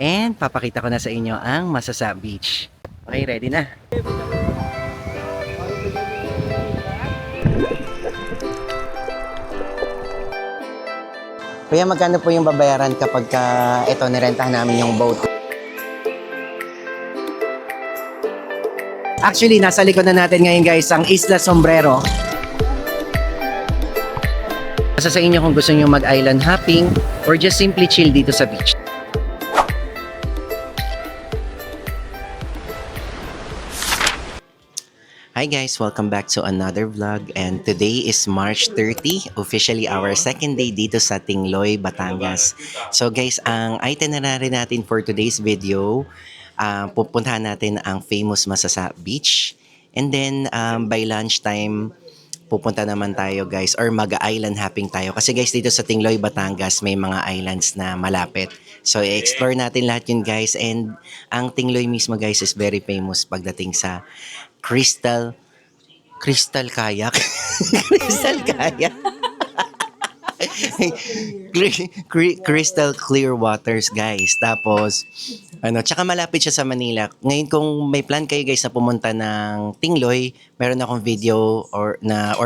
And papakita ko na sa inyo ang Masasa Beach. Okay, ready na? Kuya, magkano po yung babayaran kapag ito nirentahan namin yung boat? Actually, nasa likod na natin ngayon guys ang Isla Sombrero. Nasa sa inyo kung gusto nyo mag-island hopping or just simply chill dito sa beach. Hi guys! Welcome back to another vlog, and today is March 30, officially our second day dito sa Tingloy, Batangas. So guys, ang itinerary natin for today's video, pupuntahan natin ang famous Masasa Beach, and then by lunchtime, pupunta naman tayo guys, or mag-island hopping tayo. Kasi guys, dito sa Tingloy, Batangas, may mga islands na malapit. So i-explore natin lahat yun guys, and ang Tingloy mismo guys is very famous pagdating sa Crystal kayak. Crystal kayak. Crystal clear waters guys. Tapos tsaka malapit siya sa Manila. Ngayon kung may plan kayo guys na pumunta ng Tingloy, meron akong video or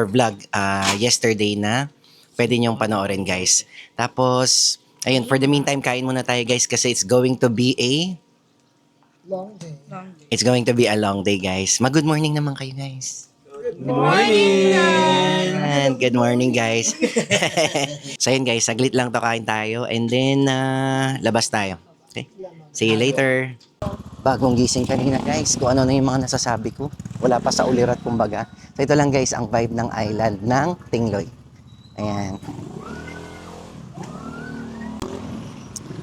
vlog yesterday na pwede niyong panoorin guys. Tapos ayun, for the meantime kain muna tayo guys kasi it's going to be a Long day. It's going to be a long day, guys. Mag-good morning naman kayo, guys. Good morning! And good morning, guys. So, yun, guys. Saglit lang to, kain tayo. And then, labas tayo. Okay? See you later. Bagong gising kanina, guys. Kung ano na yung mga nasasabi ko. Wala pa sa ulirat, kumbaga. So, ito lang, guys, ang vibe ng island ng Tingloy. Ayan.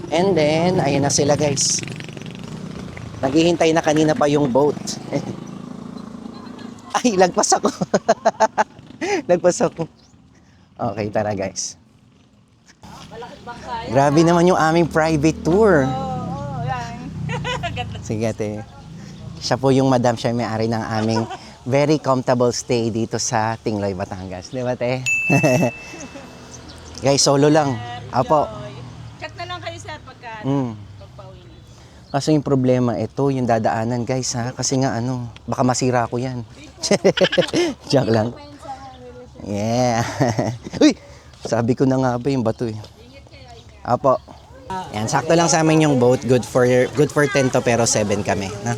And then, ayan na sila, guys. Naghihintay na kanina pa yung boat. Ay, lagpas ako. Lagpas ako. Okay, tara guys. Grabe naman yung aming private tour. Oo, yan. Sige ate. Siya po yung madam, siya may-ari ng aming very comfortable stay dito sa Tingloy, Batangas. Di ba te? Guys, solo lang. Apo. Chat na lang kayo sir pagka pagpauwi na. Kasi yung problema, ito yung dadaanan guys ha. Kasi nga baka masira ko yan. Joke lang. Yeah. Uy! Sabi ko na nga ba yung bato eh. Apo. Yan, sakto lang sa amin yung boat. Good for 10 to pero 7 kami. Na?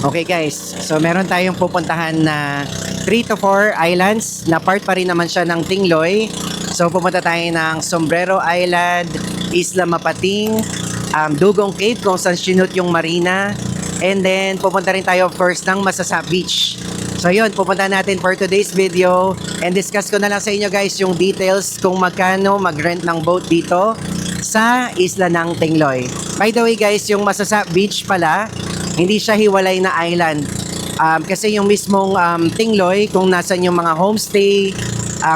Okay guys, so meron tayong pupuntahan na 3 to 4 islands na part pa rin naman siya ng Tingloy. So pupunta tayo ng Sombrero Island, Isla Mapating, Dugong Cave kung saan sinut yung marina, and then pupunta rin tayo first ng Masasa Beach. So yun, pupunta natin for today's video, and discuss ko na lang sa inyo guys yung details kung magkano mag-rent ng boat dito sa isla ng Tingloy. By the way guys, yung Masasa Beach pala, hindi siya hiwalay na island. Kasi yung mismong Tingloy, kung nasan yung mga homestay,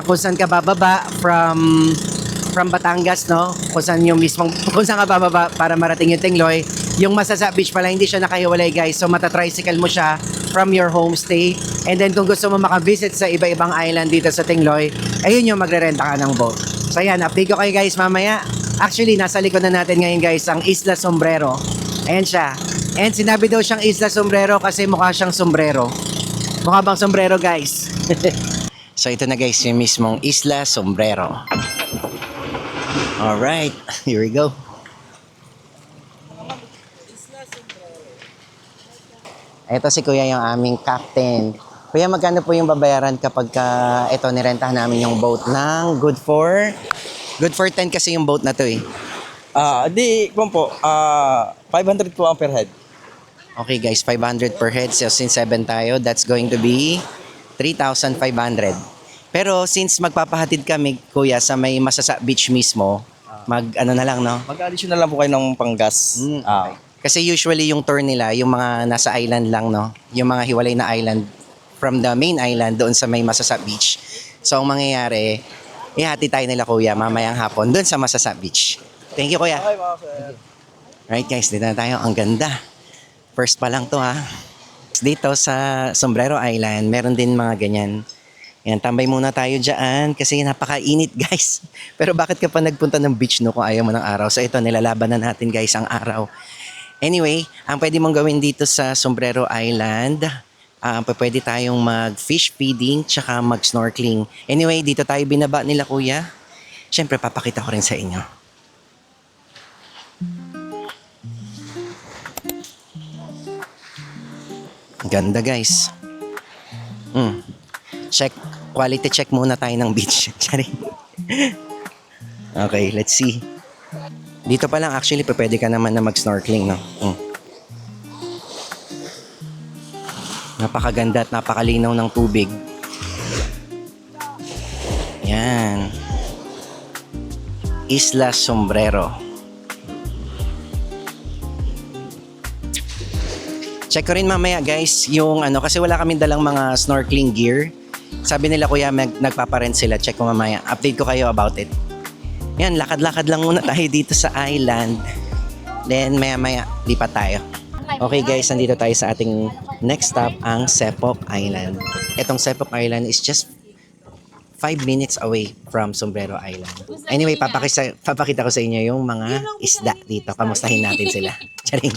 kung saan ka bababa from Batangas, no? Kung saan ka bababa para marating yung Tingloy, yung Masasa Beach pala hindi siya nakahiwalay guys. So matatricycle mo siya from your homestay. And then kung gusto mo makavisit sa iba-ibang island dito sa Tingloy, ayun yung magrerenta ka ng boat. So ayan, update ko kayo guys mamaya. Actually, nasa likod na natin ngayon guys ang Isla Sombrero. Ayan siya. And sinabi daw siyang Isla Sombrero kasi mukha siyang sombrero. Mukha bang sombrero guys? So ito na guys, yung mismong Isla Sombrero. Alright, here we go. Ito si Kuya yung aming captain. Kuya, magkano po yung babayaran kapag ito nirentahan namin yung boat ng good for 10 kasi yung boat na to eh. Kung po, 500 po ang per head. Okay guys, 500 per head. So since 7 tayo, that's going to be 3,500. Pero since magpapahatid kami, Kuya, sa may Masasa Beach mismo, na lang, no? Mag-additional lang po kayo ng panggas. Okay. Kasi usually yung tour nila, yung mga nasa island lang, no? Yung mga hiwalay na island from the main island doon sa may Masasa Beach. So ang mangyayari, ihati tayo nila Kuya mamayang hapon doon sa Masasa Beach. Thank you Kuya. Okay, mga sir. Right guys, dito na tayo. Ang ganda. First pa lang to ha. Dito sa Sombrero Island, meron din mga ganyan. Yan, tambay muna tayo dyan kasi napakainit guys. Pero bakit ka pa nagpunta ng beach no kung ayaw mo ng araw? So ito, nilalaban na natin guys ang araw. Anyway, ang pwede mong gawin dito sa Sombrero Island, pwede tayong mag-fish feeding tsaka mag-snorkeling. Anyway, dito tayo binaba nila kuya. Siyempre, papakita ko rin sa inyo. Ganda guys. Check, quality check muna tayo ng beach. Sorry. Okay, let's see. Dito pa lang actually pwede ka naman na mag-snorkeling, no? Napakaganda at napakalinaw ng tubig. Yan. Isla Sombrero. Check ko rin mamaya guys yung kasi wala kaming dalang mga snorkeling gear. Sabi nila kuya nagpaparent sila. Check ko mamaya. Update ko kayo about it. Yan, lakad-lakad lang muna tayo dito sa island. Then maya-maya lipat tayo. Okay guys, nandito tayo sa ating next stop, ang Sepok Island. Itong Sepok Island is just 5 minutes away from Sombrero Island. Anyway, papakita ko sa inyo yung mga isda dito. Kamustahin natin sila. Charing.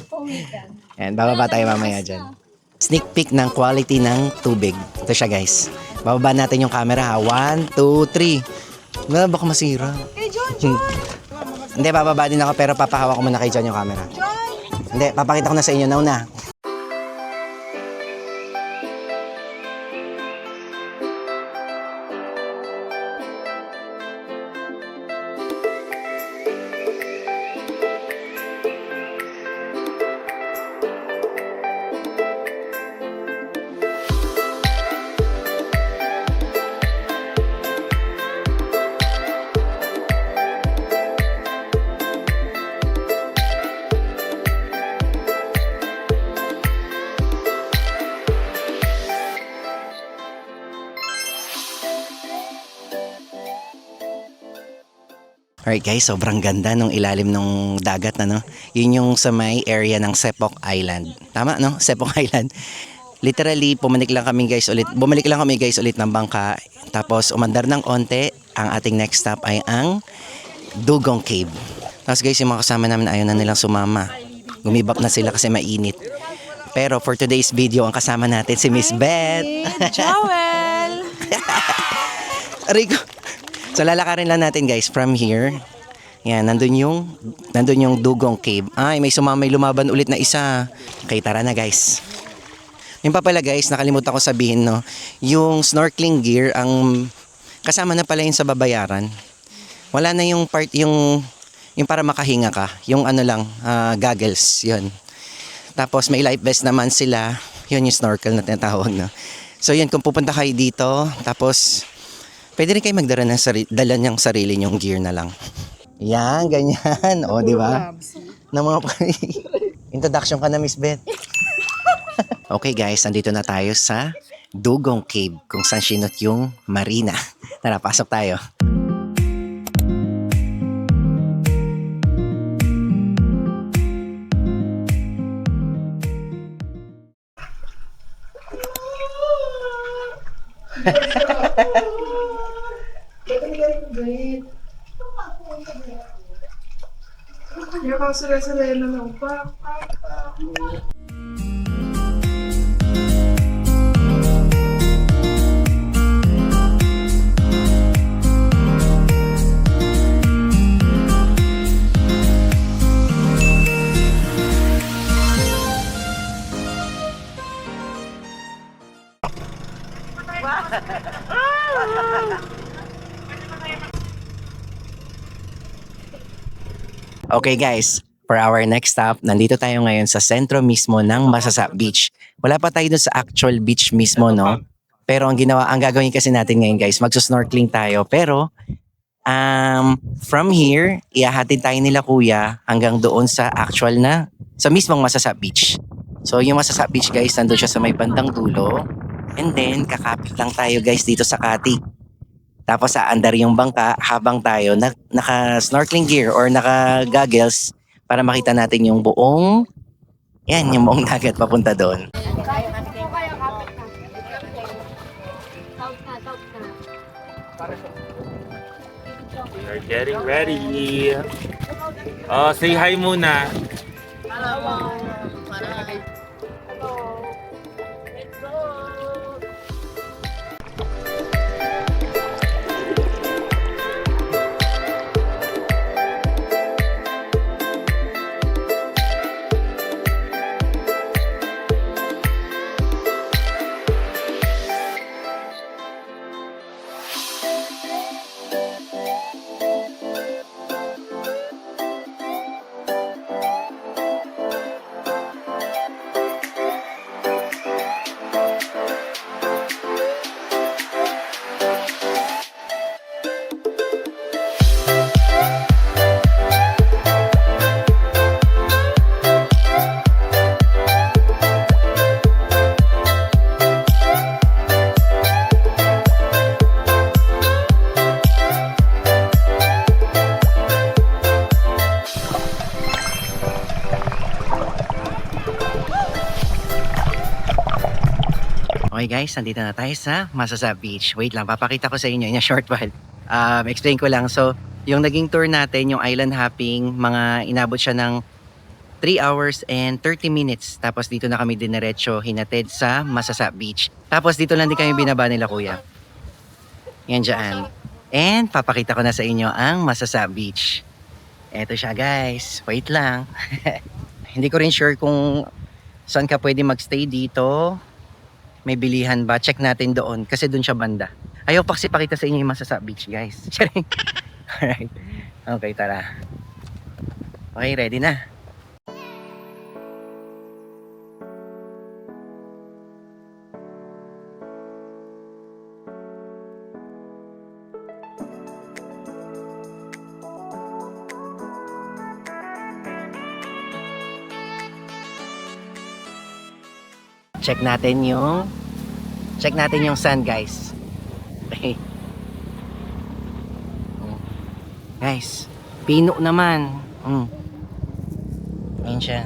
Ayan, bababa tayo mamaya dyan. Sneak peek ng quality ng tubig. Ito siya guys. Bababa natin yung camera ha. 1, 2, 3. Baka masira. Hindi, bababa din ako pero papahawak ko muna kay John yung camera. Hindi, papakita ko na sa inyo na. Alright guys, sobrang ganda nung ilalim ng dagat no? Yun yung sa may area ng Sepok Island. Tama no? Sepok Island. Literally, bumalik lang kami guys ulit ng bangka. Tapos umandar ng onte. Ang ating next stop ay ang Dugong Cave. Tapos guys, yung mga kasama namin ayaw na nilang sumama. Gumibap na sila kasi mainit. Pero for today's video, ang kasama natin si Miss Beth. Joel! Rico. So lalakarin lang natin guys from here. Yan, nandun yung Dugong Cave. Ay, may lumaban ulit na isa. Okay, tara na guys. Yung pa pala guys, nakalimutan ko sabihin no, yung snorkeling gear ang kasama na pala yun sa babayaran. Wala na yung part yung para makahinga ka, yung goggles, yun. Tapos may life vest naman sila, yun yung snorkel na tinatawag no. So yun, kung pupunta kayo dito, tapos pwede rin kayo magdala dala niyang sarili niyong gear na lang. Yan, ganyan. O, di ba? Introduction ka na, Miss Beth. Okay guys, nandito na tayo sa Dugong Cave kung saan sinot yung marina. Tara, pasok tayo. Kaya ka sila na lang pa. Okay guys, for our next stop, nandito tayo ngayon sa sentro mismo ng Masasa Beach. Wala pa tayo dun sa actual beach mismo, no? Pero ang gagawin kasi natin ngayon guys, magsusnorkeling tayo. Pero, from here, iahatid tayo nila kuya hanggang doon sa sa mismong Masasa Beach. So yung Masasa Beach guys, nandun siya sa may bandang dulo. And then, kakapit lang tayo guys dito sa Kati. Tapos aandar yung bangka habang tayo naka-snorkeling gear or naka-goggles para makita natin yung buong dagat papunta doon. Getting ready. Oh, say hi muna. Okay guys, nandito na tayo sa Masasa Beach. Wait lang, papakita ko sa inyo in a short while. Explain ko lang. So, yung naging tour natin, yung island hopping, mga inabot siya ng 3 hours and 30 minutes. Tapos dito na kami dinerecho, hinatid sa Masasa Beach. Tapos dito lang din kami binaba nila kuya. Yan dyan. And papakita ko na sa inyo ang Masasa Beach. Eto siya guys. Wait lang. Hindi ko rin sure kung saan ka pwede magstay dito. May bilihan ba? Check natin doon kasi doon siya banda. Ayaw pa kasi pakita sa inyo yung Masasa Beach guys. Alright. Okay, tara. Okay, ready na. Check natin yung sun guys. Okay. Guys, pino naman. Ayun siya.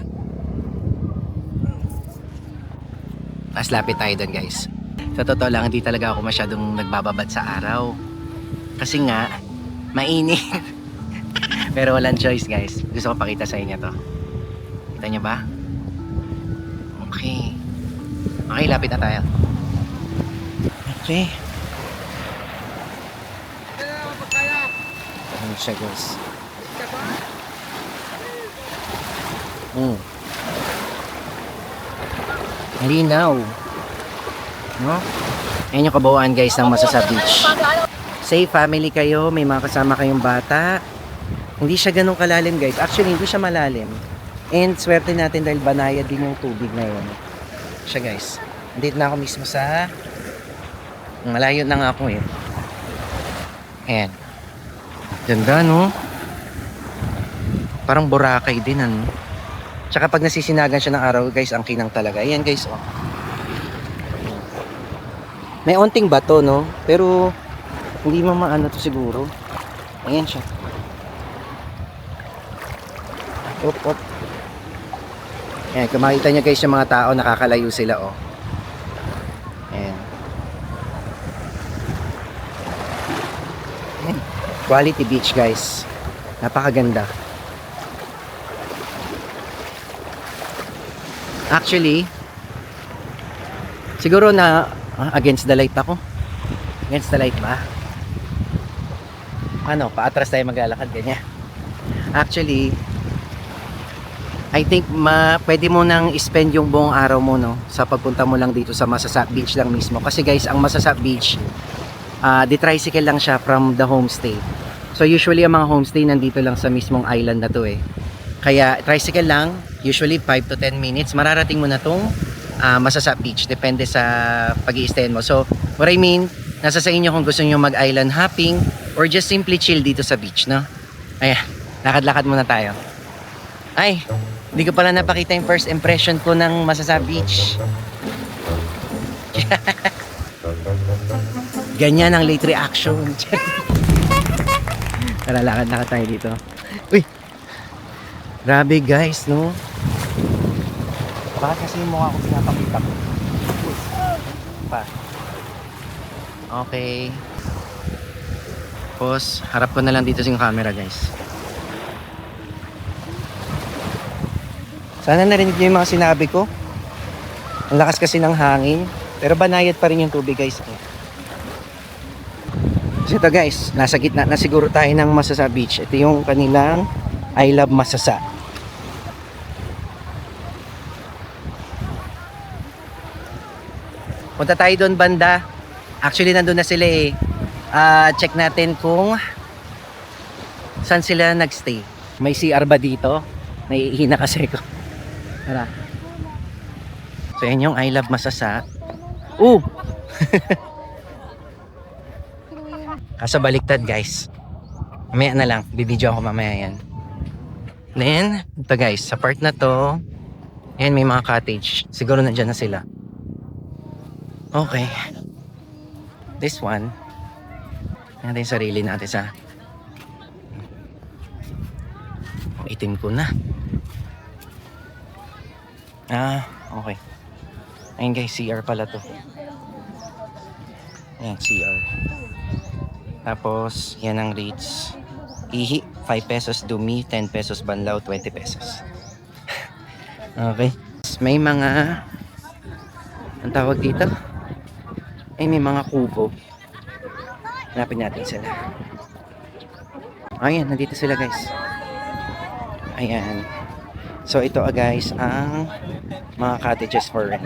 Mas lapit tayo doon guys. Sa totoo lang, hindi talaga ako masyadong nagbababad sa araw. Kasi nga, mainit. Pero walang choice guys. Gusto ko pakita sa inyo to. Kita nyo ba? Okay. Okay, lapit na tayo. Okay. Ano siya guys? Malinaw. No? Ayan yung kabuuan guys ng Masasa Beach. Say family kayo, may mga kasama kayong bata. Hindi siya ganun kalalim guys. Actually, hindi siya malalim. And swerte natin dahil banayad din yung tubig na yun. Siya guys. Dito na ako mismo sa malayo na nga ako eh. Ayan. Ganda no? Parang Boracay din ano. Tsaka pag nasisinagan siya ng araw guys, ang kinang talaga. Ayan guys oh. May onting bato no? Pero hindi maano to siguro. Ayan siya. Op op. Ayan, kung makita nyo guys yung mga tao, nakakalayo sila oh. Ayan. Ayan. Quality beach guys. Napakaganda. Actually, siguro na against the light ako. Against the light ba? Ano, paatras tayo maglalakad ganyan. Actually, I think pwede mo nang spend yung buong araw mo no sa pagpunta mo lang dito sa Masasa Beach lang mismo. Kasi guys, ang Masasa Beach, di tricycle lang siya from the homestay. So usually ang mga homestay nandito lang sa mismong island na to eh. Kaya tricycle lang, usually 5 to 10 minutes, mararating mo na tong Masasa Beach. Depende sa pag-i-stay mo. So what I mean, nasa sa inyo kung gusto niyo mag-island hopping or just simply chill dito sa beach, no? Ayan, lakad-lakad muna tayo. Ay, hindi ko pala napakita yung first impression ko ng Masasa Beach. Ganyan ang late reaction. Tara, lakad-lakad tayo dito. Uy! Grabe guys, no? Bakit kasi yung mukha ko pinapakita ko? Pa. Okay. Tapos, harap ko na lang dito yung camera, guys. Sana narinig niyo yung mga sinabi ko. Ang lakas kasi ng hangin. Pero banayad pa rin yung tubig, guys. So ito, guys, nasa gitna na siguro tayo ng Masasa Beach. Ito yung kanilang I Love Masasa. Punta tayo doon banda. Actually, nandun na sila eh. Check natin kung saan sila nagstay. May CR ba dito? Naiihina kasi ko. Tara. So, yan yung I Love Masasa. Kaso baliktad, guys. Mamaya na lang. Bibidyo ako mamaya yan. Then, ito guys. Sa part na to, yan may mga cottage. Siguro nandyan na sila. Okay. This one. Natin yung sarili natin sa itim ko na. Okay. Ayun guys, CR pala to. Ayan, CR. Tapos, yan ang rates. Ihi, 5 pesos. Dumi, 10 pesos. Banlaw, 20 pesos. Okay. May mga ang tawag dito? Ay, may mga kubo. Hanapin natin sila. Ayan, nandito sila guys. Ayan. So ito guys ang mga cottages for rent.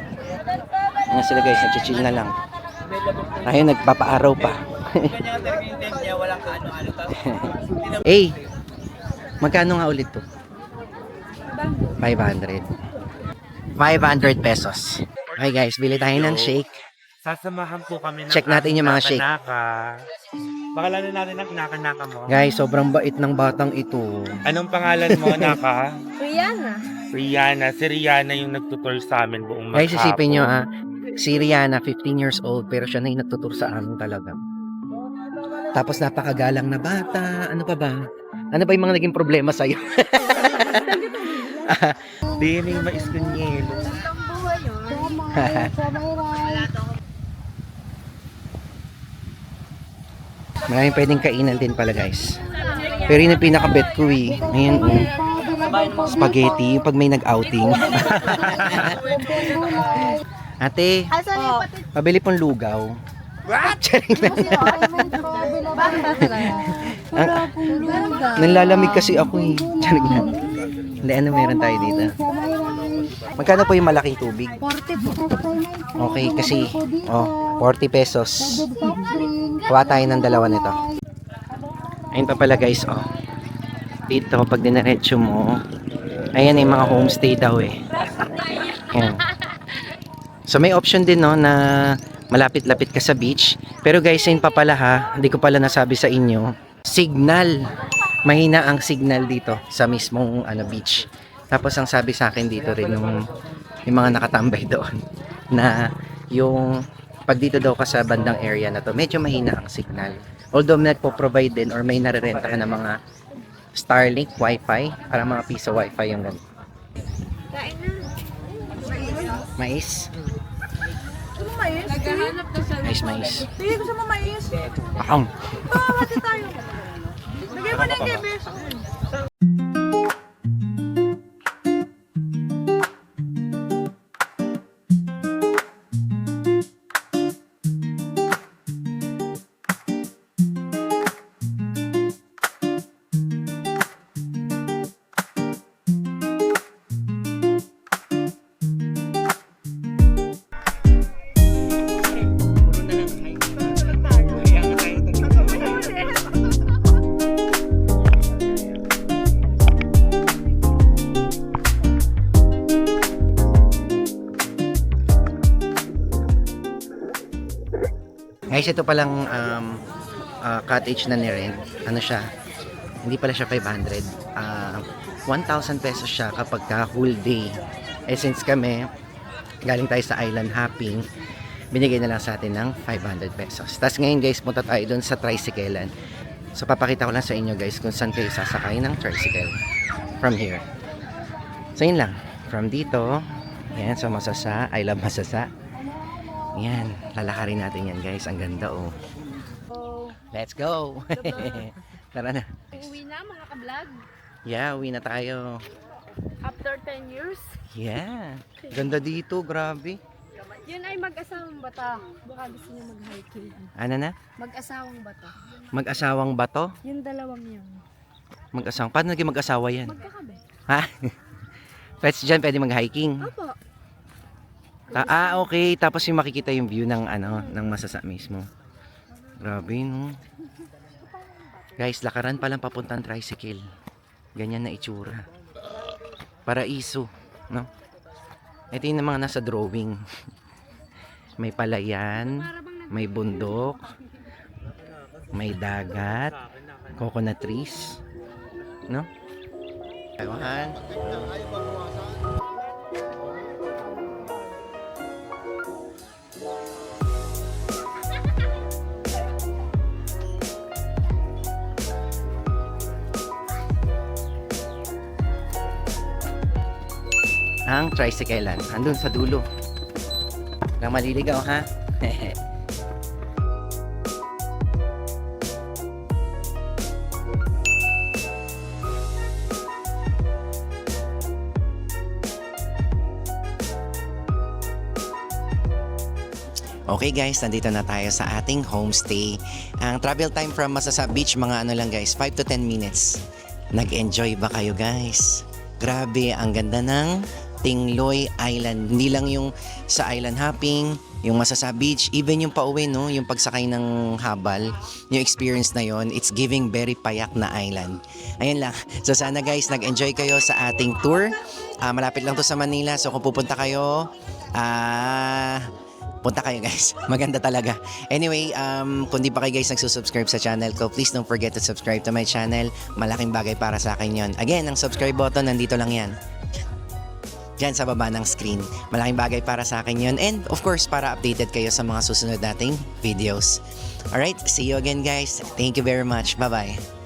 Ayan sila guys, nag-chill na lang. Ayun, nagpapaaraw pa. Eh, magkano nga ulit to? 500. 500 pesos. Okay guys, bili tayo ng shake. Sasamahan po kami ng Check natin yung mga shake. Pakalanan natin ang naka-naka mo. Guys, sobrang bait ng batang ito. Anong pangalan mo, Naka? Rihanna. Rihanna. Si Rihanna yung nagtutur sa amin buong Guys, maghapon. isipin nyo si Rihanna, 15 years old, pero siya na yung nagtutur sa amin talaga. Tapos napakagalang na bata. Ano pa ba? Ano ba yung mga naging problema sa'yo? Di na yung mais con yelo. Maraming pwedeng kainan din pala guys. Pero yun ang pinaka-bet ko eh. Ngayon, spaghetti, yung pag may nag-outing. Ate, pabili pong lugaw. Charing lang. Nalalamig kasi ako eh. Charing lang. Hindi, ano meron tayo dito? Magkano po yung malaking tubig? 40 po. Okay, kasi 40 pesos. Kuha tayo ng dalawa nito. Ayun pa pala guys, dito pag dinaretso mo, ayan yung mga homestay daw eh. Ayan. So may option din no na malapit-lapit ka sa beach. Pero guys, yun pa pala hindi ko pala nasabi sa inyo, signal. Mahina ang signal dito sa mismong beach. Tapos ang sabi sa akin dito rin yung mga nakatambay doon na yung pag dito daw ka sa bandang area na to, medyo mahina ang signal. Although nagpo-provide din or may narerenta ka ng mga Starlink, Wi-Fi, para mga piso Wi-Fi yung ganito. Mais? Mais? Naghahanap ka sa Mais. Sige, gusto mo mais? Akong. Hati tayo. Lagay mo na yung kebes. Guys, ito palang cottage na ni-rent. Ano siya? Hindi pala siya 500. 1,000 pesos siya kapag ka whole day. Since kami, galing tayo sa island hopping, binigay na lang sa atin ng 500 pesos. Tapos ngayon guys, punta tayo doon sa tricyclean. So papakita ko lang sa inyo guys kung saan kayo sasakay ng tricycle from here. So yun lang. From dito, yan sa Masasa, I Love Masasa. Yan, lalakarin natin yan guys. Ang ganda oh. Let's go! Tara na. Uuwi na mga ka-vlog. Yeah, uwi na tayo. After 10 years. Yeah. Ganda dito, grabe. Yun ay mag-asawang bata. Baka gusto niya mag-hiking. Ano na? Mag-asawang bata. Mag-asawang bato? Yung dalawang yun. Mag-asawang? Paano naging mag-asawa yan? Magkakabe. Ha? Pwede dyan, pwede mag-hiking. Opo. Okay. Tapos yung makikita yung view ng ng Masasa mismo. Grabe, no? Guys, lakaran pa lang papuntang tricycle. Ganyan na itsura. Paraiso, no? Ito yung mga nasa drawing. May palayan, may bundok, may dagat, coconut trees, no? Taiwan. Ang tricyclean, andun sa dulo. Lang maliligaw, ha? Okay guys, nandito na tayo sa ating homestay. Ang travel time from Masasa Beach, mga lang guys, 5 to 10 minutes. Nag-enjoy ba kayo guys? Grabe, ang ganda ng Tingloy Island. Hindi lang yung sa island hopping, yung Masasa Beach, even yung pauwi, no? Yung pagsakay ng habal, yung experience na yon, it's giving very payak na island. Ayun lang. So sana guys, nag-enjoy kayo sa ating tour. Malapit lang to sa Manila, so kung pupunta kayo, punta kayo guys. Maganda talaga. Anyway, kung di pa kayo guys nagsusubscribe sa channel ko, please don't forget to subscribe to my channel. Malaking bagay para sa akin yon. Again, ang subscribe button, nandito lang yan. Diyan sa baba ng screen. Malaking bagay para sa akin yon. And of course, para updated kayo sa mga susunod nating videos. Alright, see you again guys. Thank you very much. Bye-bye.